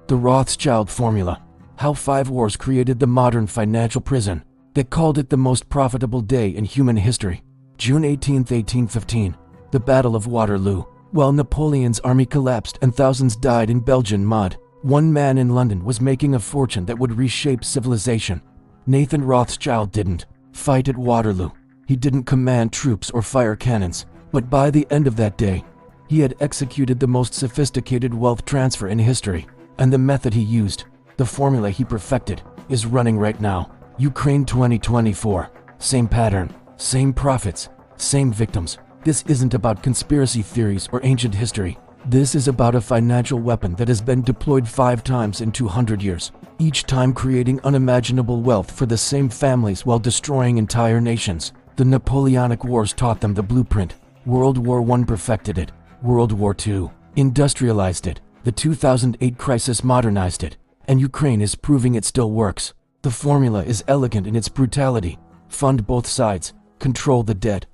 The Rothschild Formula. How 5 wars created the modern financial prison. They called it the most profitable day in human history. June 18, 1815. The Battle of Waterloo. While Napoleon's army collapsed and thousands died in Belgian mud, one man in London was making a fortune that would reshape civilization. Nathan Rothschild didn't fight at Waterloo. He didn't command troops or fire cannons. But by the end of that day, he had executed the most sophisticated wealth transfer in history. And the method he used, the formula he perfected, is running right now. Ukraine 2024. Same pattern, same profits, same victims. This isn't about conspiracy theories or ancient history. This is about a financial weapon that has been deployed 5 times in 200 years, each time creating unimaginable wealth for the same families while destroying entire nations. The Napoleonic Wars taught them the blueprint. World War I perfected it. World War II industrialized it. The 2008 crisis modernized it. And Ukraine is proving it still works. The formula is elegant in its brutality. Fund both sides. Control the debt.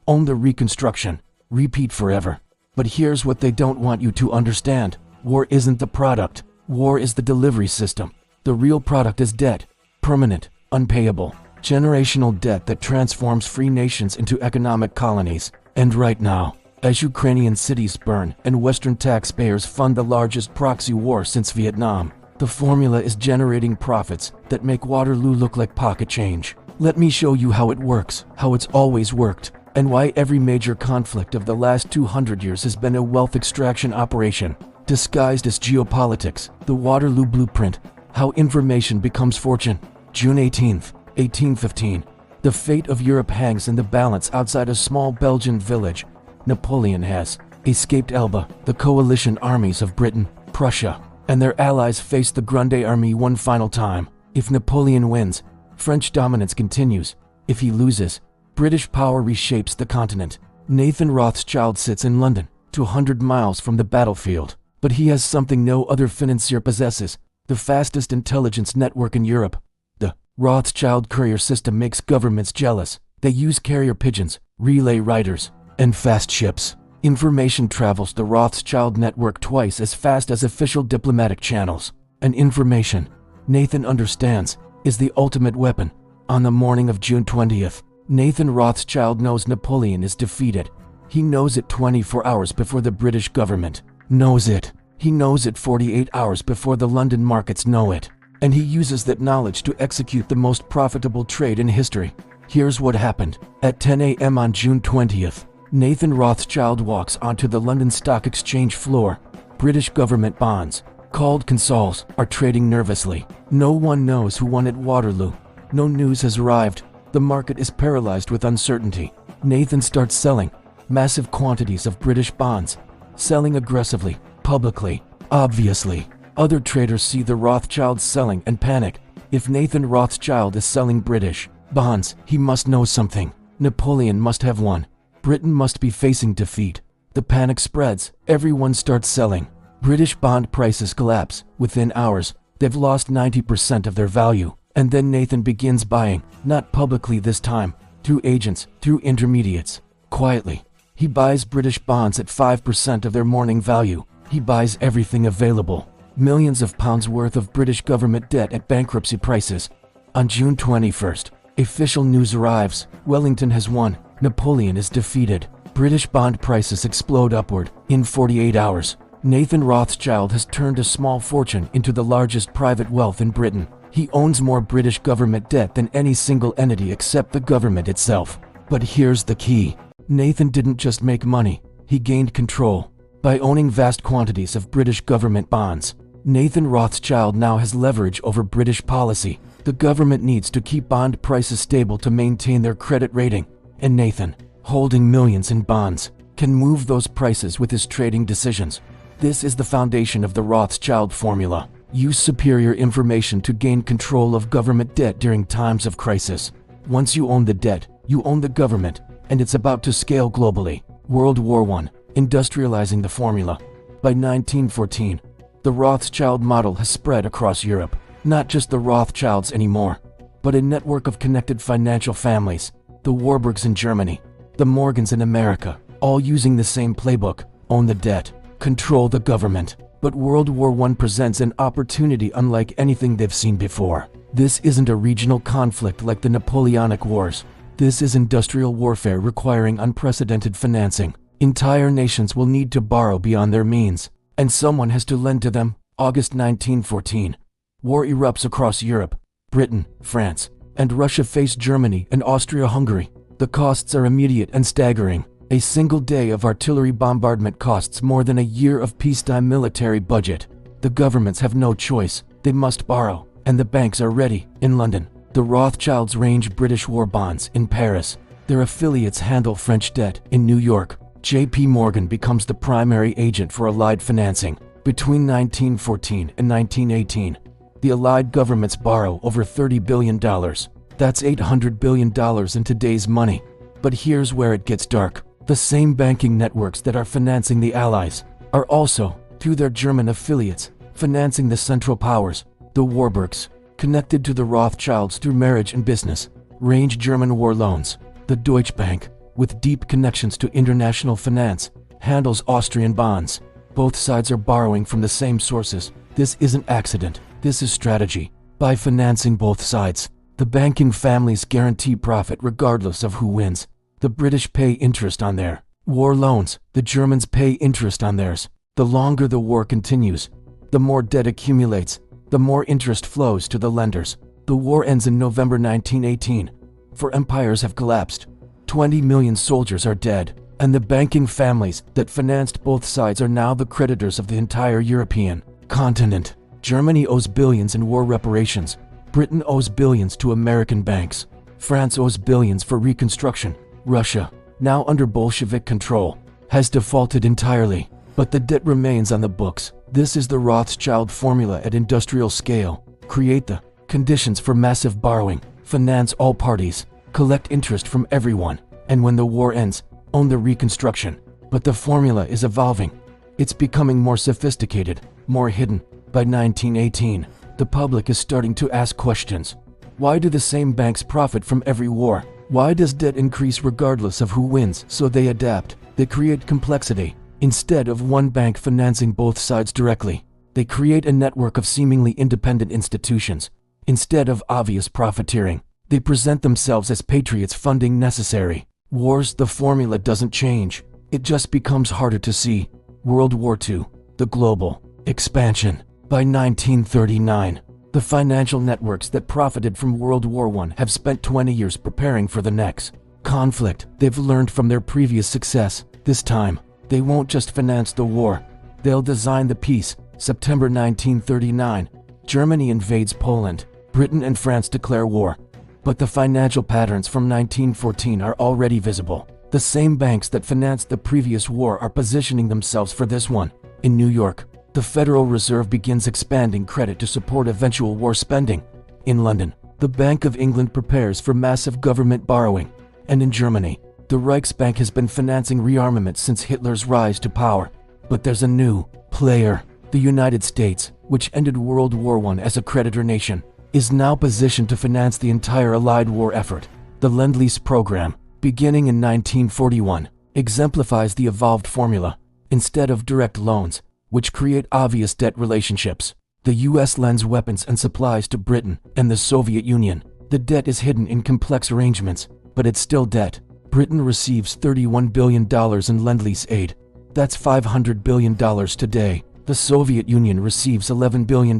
Own the reconstruction. Repeat forever. But here's what they don't want you to understand. War isn't the product. War is the delivery system. The real product is debt. Permanent, unpayable, generational debt that transforms free nations into economic colonies. And right now, as Ukrainian cities burn and Western taxpayers fund the largest proxy war since Vietnam, the formula is generating profits that make Waterloo look like pocket change. Let me show you how it works, how it's always worked, and why every major conflict of the last 200 years has been a wealth extraction operation, disguised as geopolitics. The Waterloo Blueprint. How information becomes fortune. June 18th, 1815. The fate of Europe hangs in the balance outside a small Belgian village. Napoleon has escaped Elba. The coalition armies of Britain, Prussia, and their allies face the Grande Armée one final time. If Napoleon wins, French dominance continues. If he loses, British power reshapes the continent. Nathan Rothschild sits in London, 200 miles from the battlefield. But he has something no other financier possesses: the fastest intelligence network in Europe. The Rothschild courier system makes governments jealous. They use carrier pigeons, relay riders, and fast ships. Information travels the Rothschild network twice as fast as official diplomatic channels. And information, Nathan understands, is the ultimate weapon. On the morning of June 20th, Nathan Rothschild knows Napoleon is defeated. He knows it 24 hours before the British government knows it. He knows it 48 hours before the London markets know it. And he uses that knowledge to execute the most profitable trade in history. Here's what happened. At 10 a.m. on June 20th, Nathan Rothschild walks onto the London Stock Exchange floor. British government bonds, called consols, are trading nervously. No one knows who won at Waterloo. No news has arrived. The market is paralyzed with uncertainty. Nathan starts selling massive quantities of British bonds, selling aggressively, publicly, obviously. Other traders see the Rothschilds selling and panic. If Nathan Rothschild is selling British bonds, he must know something. Napoleon must have won. Britain must be facing defeat. The panic spreads. Everyone starts selling. British bond prices collapse. Within hours, they've lost 90% of their value. And then Nathan begins buying, not publicly this time, through agents, through intermediates. Quietly, he buys British bonds at 5% of their morning value. He buys everything available. Millions of pounds worth of British government debt at bankruptcy prices. On June 21st, official news arrives. Wellington has won. Napoleon is defeated. British bond prices explode upward. In 48 hours, Nathan Rothschild has turned a small fortune into the largest private wealth in Britain. He owns more British government debt than any single entity except the government itself. But here's the key. Nathan didn't just make money, he gained control. By owning vast quantities of British government bonds, Nathan Rothschild now has leverage over British policy. The government needs to keep bond prices stable to maintain their credit rating. And Nathan, holding millions in bonds, can move those prices with his trading decisions. This is the foundation of the Rothschild formula. Use superior information to gain control of government debt during times of crisis. Once you own the debt, you own the government, and it's about to scale globally. World War I, industrializing the formula. By 1914, the Rothschild model has spread across Europe. Not just the Rothschilds anymore, but a network of connected financial families. The Warburgs in Germany, the Morgans in America, all using the same playbook. Own the debt, control the government, But World War I presents an opportunity unlike anything they've seen before. This isn't a regional conflict like the Napoleonic Wars. This is industrial warfare requiring unprecedented financing. Entire nations will need to borrow beyond their means, and someone has to lend to them. August 1914. War erupts across Europe. Britain, France, and Russia face Germany and Austria-Hungary. The costs are immediate and staggering. A single day of artillery bombardment costs more than a year of peacetime military budget. The governments have no choice. They must borrow, and the banks are ready. In London, the Rothschilds range British war bonds. In Paris, their affiliates handle French debt. In New York, J.P. Morgan becomes the primary agent for Allied financing. Between 1914 and 1918, the Allied governments borrow over $30 billion. That's $800 billion in today's money. But here's where it gets dark. The same banking networks that are financing the Allies are also, through their German affiliates, financing the Central Powers. The Warburgs, connected to the Rothschilds through marriage and business, range German war loans. The Deutsche Bank, with deep connections to international finance, handles Austrian bonds. Both sides are borrowing from the same sources. This isn't accident, this is strategy. By financing both sides, the banking families guarantee profit regardless of who wins. The British pay interest on their war loans, the Germans pay interest on theirs. The longer the war continues, the more debt accumulates, the more interest flows to the lenders. The war ends in November 1918, for empires have collapsed. 20 million soldiers are dead, and the banking families that financed both sides are now the creditors of the entire European continent. Germany owes billions in war reparations. Britain owes billions to American banks. France owes billions for reconstruction. Russia, now under Bolshevik control, has defaulted entirely, but the debt remains on the books. This is the Rothschild formula at industrial scale. Create the conditions for massive borrowing, finance all parties, collect interest from everyone, and when the war ends, own the reconstruction. But the formula is evolving. It's becoming more sophisticated, more hidden. By 1918, the public is starting to ask questions. Why do the same banks profit from every war? Why does debt increase regardless of who wins? So they adapt. They create complexity. Instead of one bank financing both sides directly, they create a network of seemingly independent institutions. Instead of obvious profiteering, they present themselves as patriots funding necessary wars. The formula doesn't change. It just becomes harder to see. World War II, the global expansion. By 1939, the financial networks that profited from World War I have spent 20 years preparing for the next conflict. They've learned from their previous success. This time, they won't just finance the war, they'll design the peace. September 1939, Germany invades Poland. Britain and France declare war. But the financial patterns from 1914 are already visible. The same banks that financed the previous war are positioning themselves for this one. In New York, the Federal Reserve begins expanding credit to support eventual war spending. In London, the Bank of England prepares for massive government borrowing. And in Germany, the Reichsbank has been financing rearmament since Hitler's rise to power. But there's a new player. The United States, which ended World War I as a creditor nation, is now positioned to finance the entire Allied war effort. The Lend-Lease program, beginning in 1941, exemplifies the evolved formula. Instead of direct loans, which create obvious debt relationships, the US lends weapons and supplies to Britain and the Soviet Union. The debt is hidden in complex arrangements, but it's still debt. Britain receives $31 billion in Lend-Lease aid. That's $500 billion today. The Soviet Union receives $11 billion.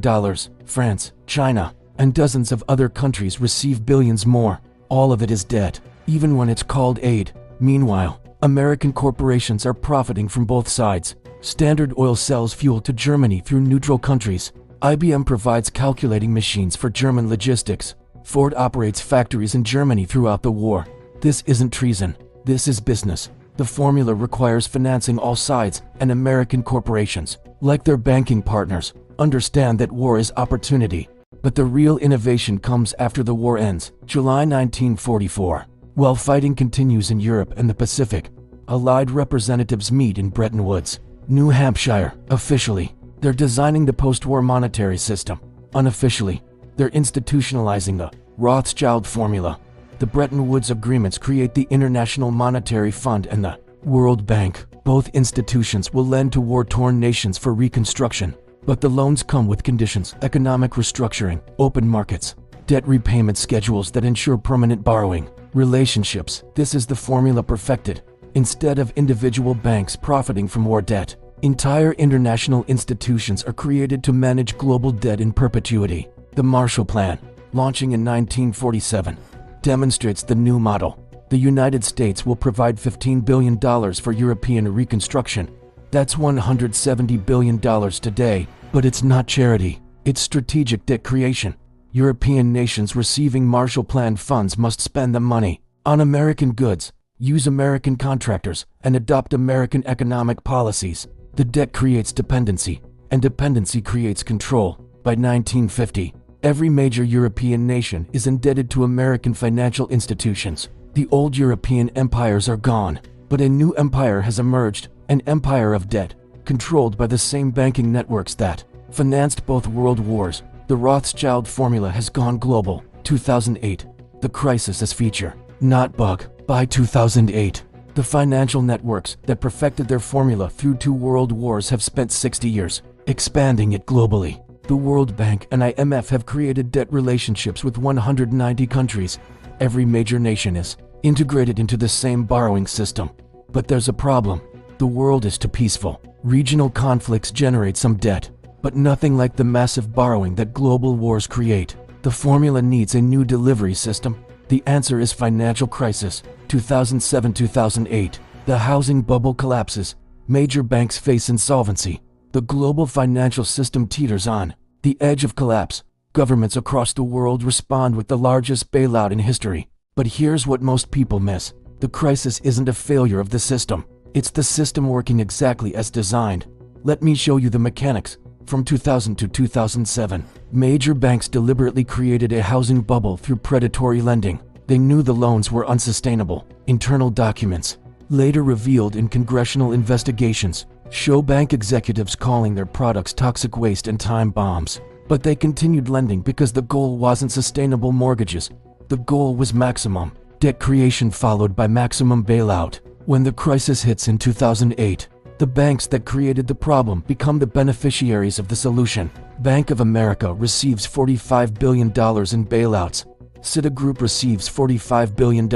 France, China, and dozens of other countries receive billions more. All of it is debt, even when it's called aid. Meanwhile, American corporations are profiting from both sides. Standard Oil sells fuel to Germany through neutral countries. IBM provides calculating machines for German logistics. Ford operates factories in Germany throughout the war. This isn't treason. This is business. The formula requires financing all sides, and American corporations, like their banking partners, understand that war is opportunity. But the real innovation comes after the war ends. July 1944. While fighting continues in Europe and the Pacific, Allied representatives meet in Bretton Woods, New Hampshire. Officially, they're designing the post-war monetary system. Unofficially, they're institutionalizing the Rothschild formula. The Bretton Woods agreements create the International Monetary Fund and the World Bank. Both institutions will lend to war-torn nations for reconstruction, but the loans come with conditions: economic restructuring, open markets, debt repayment schedules that ensure permanent borrowing, relationships. This is the formula perfected. Instead of individual banks profiting from war debt, entire international institutions are created to manage global debt in perpetuity. The Marshall Plan, launching in 1947, demonstrates the new model. The United States will provide $15 billion for European reconstruction. That's $170 billion today, but it's not charity, it's strategic debt creation. European nations receiving Marshall Plan funds must spend the money on American goods, use American contractors, and adopt American economic policies. The debt creates dependency, and dependency creates control. By 1950, every major European nation is indebted to American financial institutions. The old European empires are gone, but a new empire has emerged, an empire of debt, controlled by the same banking networks that financed both world wars. The Rothschild formula has gone global. 2008. The crisis is feature, not bug. By 2008, the financial networks that perfected their formula through 2 world wars have spent 60 years expanding it globally. The World Bank and IMF have created debt relationships with 190 countries. Every major nation is integrated into the same borrowing system. But there's a problem. The world is too peaceful. Regional conflicts generate some debt, but nothing like the massive borrowing that global wars create. The formula needs a new delivery system. The answer is financial crisis. 2007-2008. The housing bubble collapses. Major banks face insolvency. The global financial system teeters on the edge of collapse. Governments across the world respond with the largest bailout in history. But here's what most people miss. The crisis isn't a failure of the system. It's the system working exactly as designed. Let me show you the mechanics. From 2000 to 2007, major banks deliberately created a housing bubble through predatory lending. They knew the loans were unsustainable. Internal documents, later revealed in congressional investigations, show bank executives calling their products toxic waste and time bombs. But they continued lending because the goal wasn't sustainable mortgages. The goal was maximum debt creation followed by maximum bailout. When the crisis hits in 2008, the banks that created the problem become the beneficiaries of the solution. Bank of America receives $45 billion in bailouts. Citigroup receives $45 billion.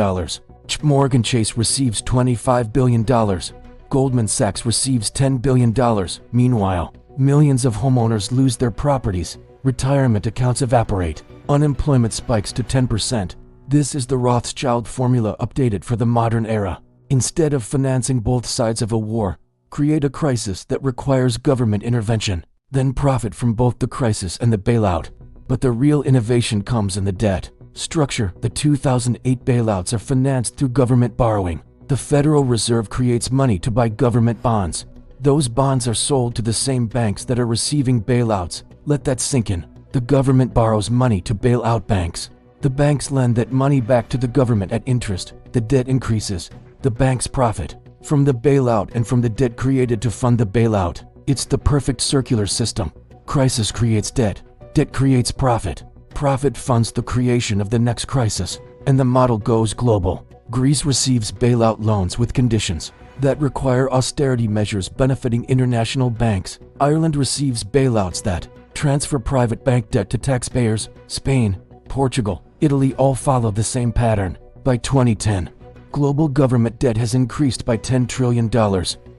Morgan Chase receives $25 billion. Goldman Sachs receives $10 billion. Meanwhile, millions of homeowners lose their properties. Retirement accounts evaporate. Unemployment spikes to 10%. This is the Rothschild formula updated for the modern era. Instead of financing both sides of a war, create a crisis that requires government intervention, then profit from both the crisis and the bailout. But the real innovation comes in the debt structure. The 2008 bailouts are financed through government borrowing. The Federal Reserve creates money to buy government bonds. Those bonds are sold to the same banks that are receiving bailouts. Let that sink in. The government borrows money to bail out banks. The banks lend that money back to the government at interest. The debt increases. The banks profit from the bailout and from the debt created to fund the bailout. It's the perfect circular system. Crisis creates debt. Debt creates profit. Profit funds the creation of the next crisis. And the model goes global. Greece receives bailout loans with conditions that require austerity measures benefiting international banks. Ireland receives bailouts that transfer private bank debt to taxpayers. Spain, Portugal, Italy all follow the same pattern. By 2010, global government debt has increased by $10 trillion,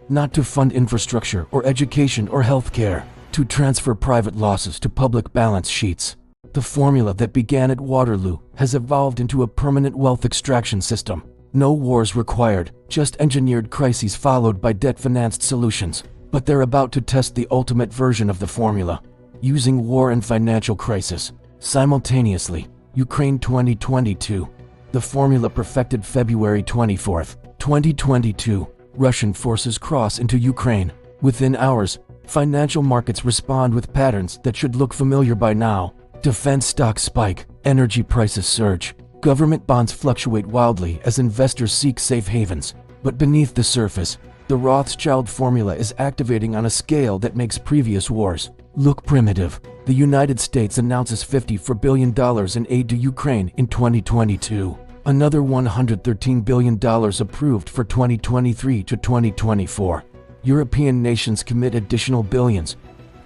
not to fund infrastructure or education or healthcare, to transfer private losses to public balance sheets. The formula that began at Waterloo has evolved into a permanent wealth extraction system. No wars required, just engineered crises followed by debt-financed solutions. But they're about to test the ultimate version of the formula, using war and financial crisis simultaneously. Ukraine 2022. The formula perfected February 24, 2022. Russian forces cross into Ukraine. Within hours, financial markets respond with patterns that should look familiar by now. Defense stocks spike, energy prices surge. Government bonds fluctuate wildly as investors seek safe havens. But beneath the surface, the Rothschild formula is activating on a scale that makes previous wars look primitive. The United States announces $54 billion in aid to Ukraine in 2022. Another $113 billion approved for 2023 to 2024. European nations commit additional billions.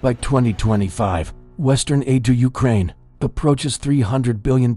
By 2025, Western aid to Ukraine approaches $300 billion.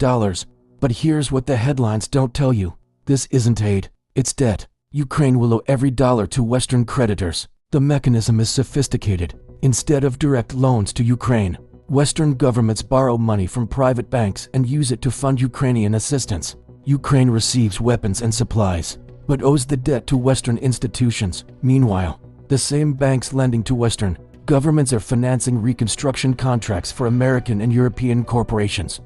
But here's what the headlines don't tell you. This isn't aid, it's debt. Ukraine will owe every dollar to Western creditors. The mechanism is sophisticated. Instead of direct loans to Ukraine, Western governments borrow money from private banks and use it to fund Ukrainian assistance. Ukraine receives weapons and supplies, but owes the debt to Western institutions. Meanwhile, the same banks lending to Western governments are financing reconstruction contracts for American and European corporations.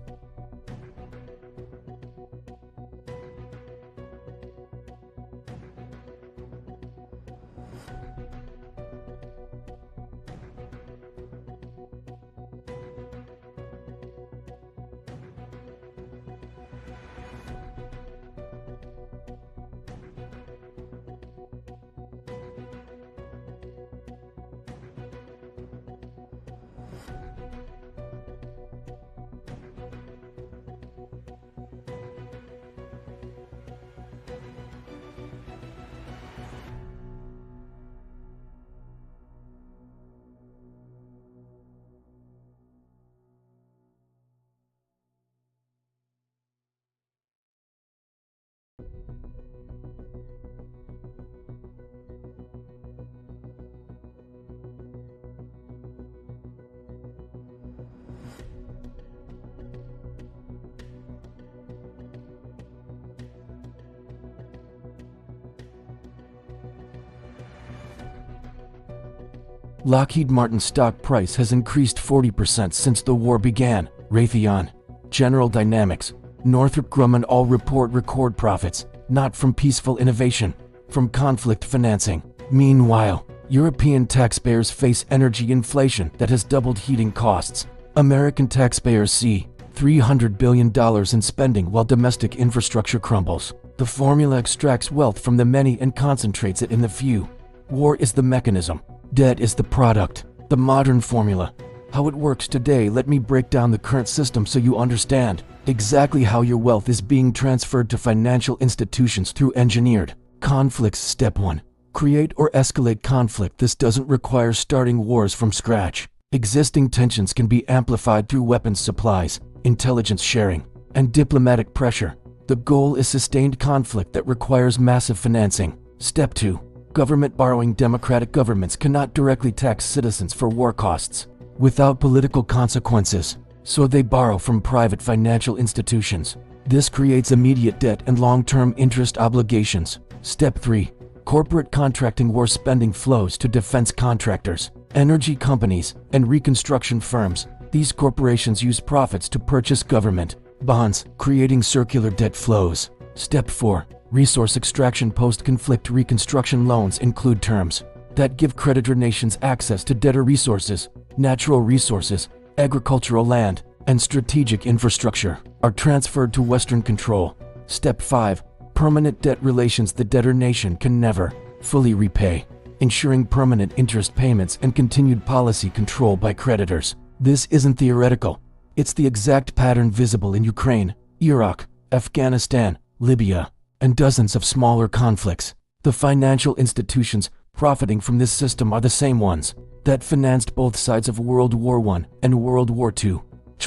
Lockheed Martin's stock price has increased 40% since the war began. Raytheon, General Dynamics, Northrop Grumman all report record profits, not from peaceful innovation, from conflict financing. Meanwhile, European taxpayers face energy inflation that has doubled heating costs. American taxpayers see $300 billion in spending while domestic infrastructure crumbles. The formula extracts wealth from the many and concentrates it in the few. War is the mechanism. Debt is the product, the modern formula. How it works today, let me break down the current system so you understand exactly how your wealth is being transferred to financial institutions through engineered conflicts. Step 1. Create or escalate conflict. This doesn't require starting wars from scratch. Existing tensions can be amplified through weapons supplies, intelligence sharing, and diplomatic pressure. The goal is sustained conflict that requires massive financing. Step 2. Government borrowing. Democratic governments cannot directly tax citizens for war costs without political consequences, so they borrow from private financial institutions. This creates immediate debt and long-term interest obligations. Step 3. Corporate contracting. War spending flows to defense contractors, energy companies, and reconstruction firms. These corporations use profits to purchase government bonds, creating circular debt flows. Step 4. Resource extraction. Post-conflict reconstruction loans include terms that give creditor nations access to debtor resources, natural resources, agricultural land, and strategic infrastructure are transferred to Western control. Step 5. Permanent debt relations. The debtor nation can never fully repay, ensuring permanent interest payments and continued policy control by creditors. This isn't theoretical. It's the exact pattern visible in Ukraine, Iraq, Afghanistan, Libya, and dozens of smaller conflicts. The financial institutions profiting from this system are the same ones that financed both sides of World War I and World War II.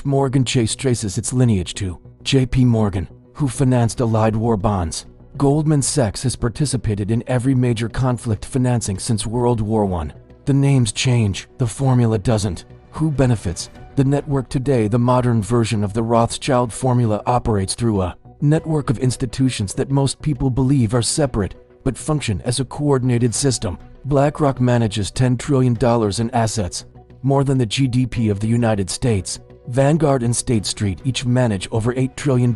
Morgan Chase traces its lineage to J.P. Morgan, who financed Allied war bonds. Goldman Sachs has participated in every major conflict financing since World War I. The names change, the formula doesn't. Who benefits? The network today. The modern version of the Rothschild formula operates through a network of institutions that most people believe are separate, but function as a coordinated system. BlackRock manages $10 trillion in assets, more than the GDP of the United States. Vanguard and State Street each manage over $8 trillion.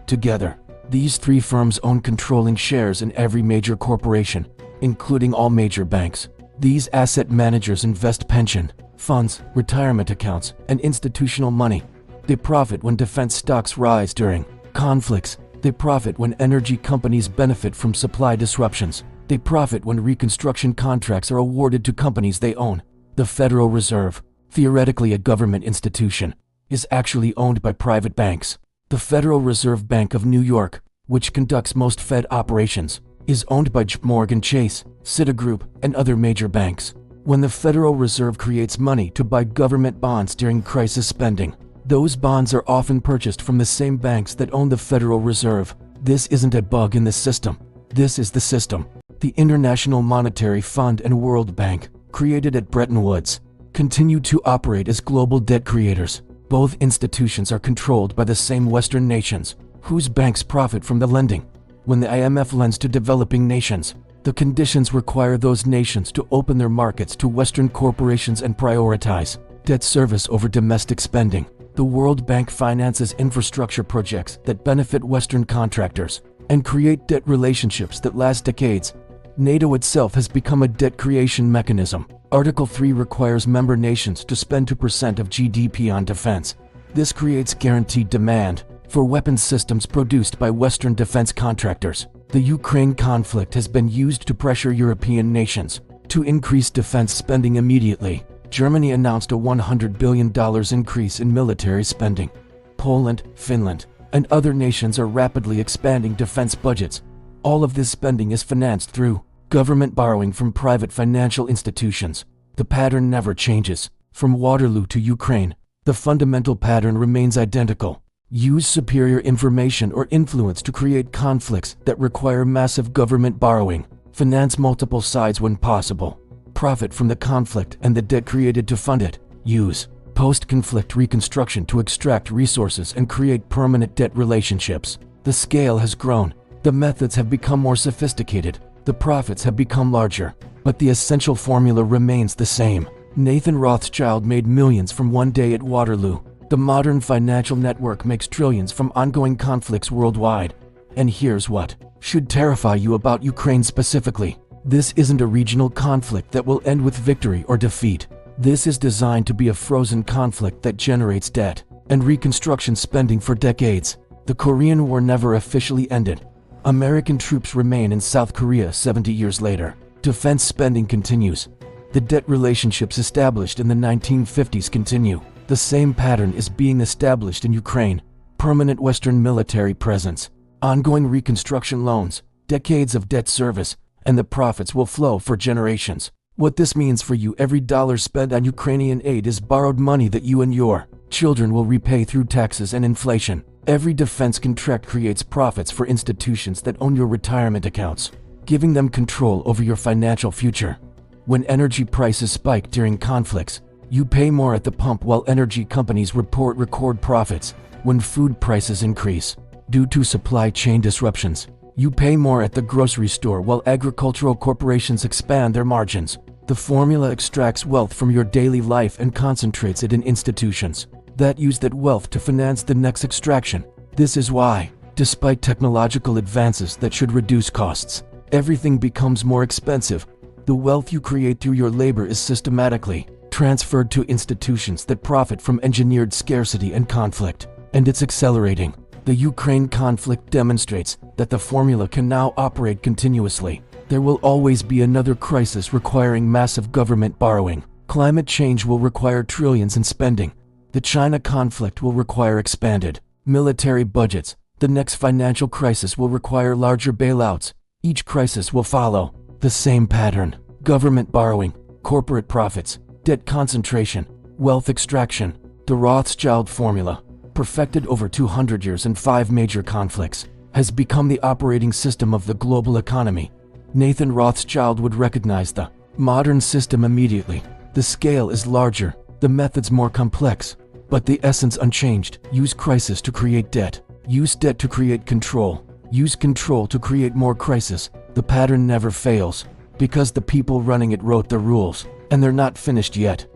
Together, these three firms own controlling shares in every major corporation, including all major banks. These asset managers invest pension funds, retirement accounts, and institutional money. They profit when defense stocks rise during conflicts. They profit when energy companies benefit from supply disruptions. They profit when reconstruction contracts are awarded to companies they own. The Federal Reserve, theoretically a government institution, is actually owned by private banks. The Federal Reserve Bank of New York, which conducts most Fed operations, is owned by JP Morgan Chase, Citigroup, and other major banks. When the Federal Reserve creates money to buy government bonds during crisis spending, those bonds are often purchased from the same banks that own the Federal Reserve. This isn't a bug in the system. This is the system. The International Monetary Fund and World Bank, created at Bretton Woods, continue to operate as global debt creators. Both institutions are controlled by the same Western nations, whose banks profit from the lending. When the IMF lends to developing nations, the conditions require those nations to open their markets to Western corporations and prioritize debt service over domestic spending. The World Bank finances infrastructure projects that benefit Western contractors and create debt relationships that last decades. NATO itself has become a debt creation mechanism. Article 3 requires member nations to spend 2% of GDP on defense. This creates guaranteed demand for weapons systems produced by Western defense contractors. The Ukraine conflict has been used to pressure European nations to increase defense spending immediately. Germany announced a $100 billion increase in military spending. Poland, Finland, and other nations are rapidly expanding defense budgets. All of this spending is financed through government borrowing from private financial institutions. The pattern never changes. From Waterloo to Ukraine, the fundamental pattern remains identical. Use superior information or influence to create conflicts that require massive government borrowing. Finance multiple sides when possible. Profit from the conflict and the debt created to fund it. Use post-conflict reconstruction to extract resources and create permanent debt relationships. The scale has grown. The methods have become more sophisticated. The profits have become larger. But the essential formula remains the same. Nathan Rothschild made millions from one day at Waterloo. The modern financial network makes trillions from ongoing conflicts worldwide. And here's what should terrify you about Ukraine specifically. This isn't a regional conflict that will end with victory or defeat. This is designed to be a frozen conflict that generates debt and reconstruction spending for decades. The Korean War never officially ended. American troops remain in South Korea 70 years later. Defense spending continues. The debt relationships established in the 1950s continue. The same pattern is being established in Ukraine. Permanent Western military presence, ongoing reconstruction loans, decades of debt service, and the profits will flow for generations. What this means for you: every dollar spent on Ukrainian aid is borrowed money that you and your children will repay through taxes and inflation. Every defense contract creates profits for institutions that own your retirement accounts, giving them control over your financial future. When energy prices spike during conflicts, you pay more at the pump while energy companies report record profits. When food prices increase due to supply chain disruptions, you pay more at the grocery store while agricultural corporations expand their margins. The formula extracts wealth from your daily life and concentrates it in institutions that use that wealth to finance the next extraction. This is why, despite technological advances that should reduce costs, everything becomes more expensive. The wealth you create through your labor is systematically transferred to institutions that profit from engineered scarcity and conflict, and it's accelerating. The Ukraine conflict demonstrates that the formula can now operate continuously. There will always be another crisis requiring massive government borrowing. Climate change will require trillions in spending. The China conflict will require expanded military budgets. The next financial crisis will require larger bailouts. Each crisis will follow the same pattern: government borrowing, corporate profits, debt concentration, wealth extraction. The Rothschild formula, perfected over 200 years in 5 major conflicts, has become the operating system of the global economy. Nathan Rothschild would recognize the modern system immediately. The scale is larger, the methods more complex, but the essence unchanged. Use crisis to create debt. Use debt to create control. Use control to create more crisis. The pattern never fails, because the people running it wrote the rules, and they're not finished yet.